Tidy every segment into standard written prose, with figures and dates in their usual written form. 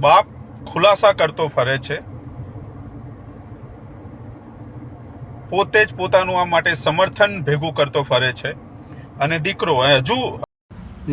બાપ ખુલાસા કરતો ફરે છે, પોતે જ પોતાનું આ માટે સમર્થન ભેગું કરતો ફરે છે, અને દીકરો હજુ.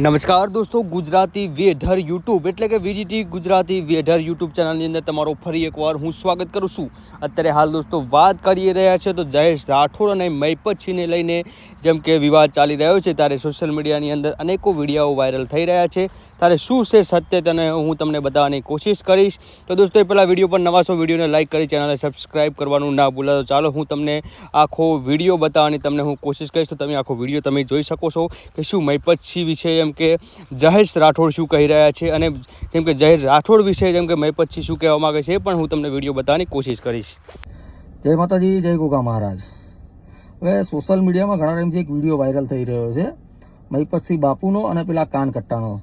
નમસ્કાર દોસ્તો, ગુજરાતી વેધર યુટ્યુબ એટલે કે વીજીટી ગુજરાતી વેધર યુટ્યુબ ચેનલની અંદર તમારું ફરી એકવાર હું સ્વાગત કરું છું. અત્યારે હાલ દોસ્તો વાત કરી રહ્યા છે તો જયેશ રાઠોડ અને મહિપતસિંહને લઈને જેમ કે વિવાદ ચાલી રહ્યો છે, ત્યારે સોશિયલ મીડિયાની અંદર અનેકો વિડીયો વાયરલ થઈ રહ્યા છે. ત્યારે શું છે સત્ય તેને હું તમને બતાવવાની કોશિશ કરીશ. તો દોસ્તો એ પહેલાં વિડીયો પર નવા છો, વિડીયોને લાઇક કરી ચેનલને સબસ્ક્રાઈબ કરવાનું ના ભૂલતા. ચાલો હું તમને આખો વિડીયો બતાવવાની તમને હું કોશિશ કરીશ. તો તમે આખો વિડીયો તમે જોઈ શકો છો કે શું મહિપતસિંહ વિશે જેમ કે જયેશ રાઠોડ શું કહી રહ્યા છે, અને જેમ કે જયેશ રાઠોડ વિશે જેમ કે મહિપતસિંહ શું કહેવા માગે છે, એ પણ હું તમને વિડીયો બતાવવાની કોશિશ કરીશ. જય માતાજી, જય ગોગા મહારાજ. હવે સોશિયલ મીડિયામાં ઘણા ટાઈમથી એક વિડીયો વાયરલ થઈ રહ્યો છે મહિપતસિંહ બાપુનો અને પેલા કાનકટ્ટાનો.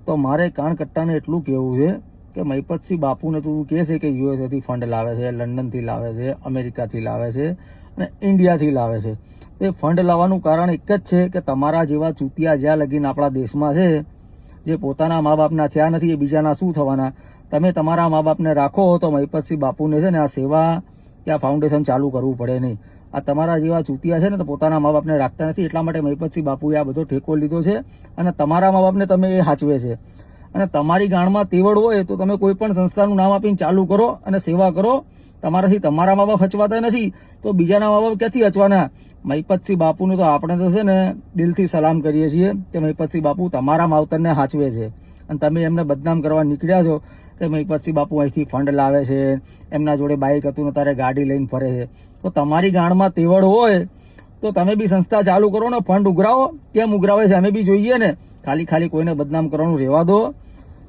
તો મારે કાનકટ્ટાને એટલું કહેવું છે કે મહિપતસિંહ બાપુને તું કહે છે કે યુએસએથી ફંડ લાવે છે, લંડનથી લાવે છે, અમેરિકાથી લાવે છે અને ઇન્ડિયાથી લાવે છે. એ ફંડ લાવવાનું કારણ એક જ છે કે તમારા જેવા ચૂતિયા જ્યાં લગીને આપણા દેશમાં છે, જે પોતાના મા બાપના થયા નથી એ બીજાના શું થવાના. તમે તમારા મા બાપને રાખો તો મહિપતસિંહ બાપુને છે ને આ સેવા કે આ ફાઉન્ડેશન ચાલુ કરવું પડે નહીં. આ તમારા જેવા ચૂતિયા છે ને તો પોતાના મા બાપને રાખતા નથી, એટલા માટે મહિપતસિંહ બાપુએ આ બધો ઠેકો લીધો છે અને તમારા મા બાપને તમે એ સાચવે છે. અને તમારી ગાણમાં તેવડ હોય તો તમે કોઈ પણ સંસ્થાનું નામ આપીને ચાલુ કરો અને સેવા કરો. તમારાથી તમારા મા બાપ હચવાતા નથી તો બીજાના મા બાપ ક્યાંથી હચવાના. મહિપતસિંહ બાપુને તો આપણે તો છે ને દિલથી સલામ કરીએ છીએ કે મહિપતસિંહ બાપુ તમારા માવતરને સાચવે છે, અને તમે એમને બદનામ કરવા નીકળ્યા છો કે મહિપતસિંહ બાપુ અહીંથી ફંડ લાવે છે, એમના જોડે બાઇક હતું ને તારે ગાડી લઈને ફરે છે. તો તમારી ગાણમાં તેવડ હોય તો તમે બી સંસ્થા ચાલુ કરો ને, ફંડ ઉઘરાવો. કેમ ઉઘરાવે છે અમે બી જોઈએ ને. ખાલી કોઈને બદનામ કરવાનું રહેવા દો,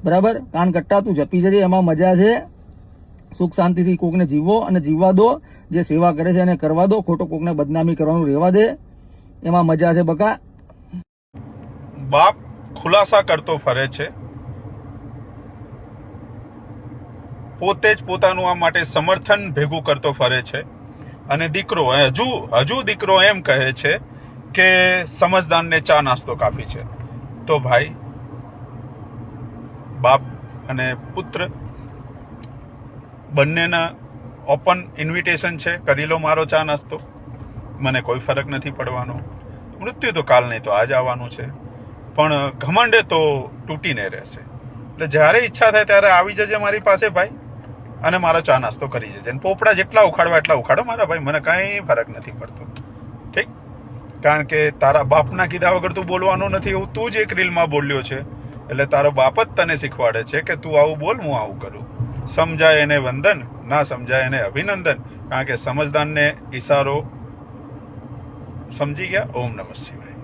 બરાબર. કાનકટ્ટા તું જપી જજે, એમાં મજા છે. સુખ શાંતિથી કોકને જીવો અને જીવવા દો. જે સેવા કરે છે એને કરવા દો, ખોટો કોકને બદનામી કરવાનું રહેવા દે, એમાં મજા છે બકા. બાપ ખુલાસા કરતો ફરે છે, પોતે જ પોતાનું આ માટે સમર્થન ભેગું કરતો ફરે છે, અને દીકરો હજુ દીકરો એમ કહે છે કે સમજદારને ચા નાસ્તો કાપી છે. તો ભાઈ, બાપ અને પુત્ર બંનેના ઓપન ઇન્વિટેશન છે, કરી લો મારો ચા નાસ્તો, મને કોઈ ફરક નથી પડવાનો. મૃત્યુ તો કાલ નહીં તો આજ આવવાનું છે, પણ ઘમંડે તો તૂટીને રહેશે. એટલે જ્યારે ઈચ્છા થાય ત્યારે આવી જજે મારી પાસે ભાઈ, અને મારો ચા નાસ્તો કરી જજે. પોપડા જેટલા ઉખાડવા એટલા ઉખાડો મારા ભાઈ, મને કાંઈ ફરક નથી પડતો. ઠીક, કારણ કે તારા બાપના કીધા વગર તું બોલવાનો નથી એવું તું જ એક રીલમાં બોલ્યો છે. એટલે તારો બાપ જ તને શીખવાડે છે કે તું આવું બોલ, હું આવું કરું. સમજાય એને વંદન, ના સમજાય એને અભિનંદન. કારણ કે સમજદારને ઈશારો સમજી ગયા. ઓમ નમઃ શિવાય.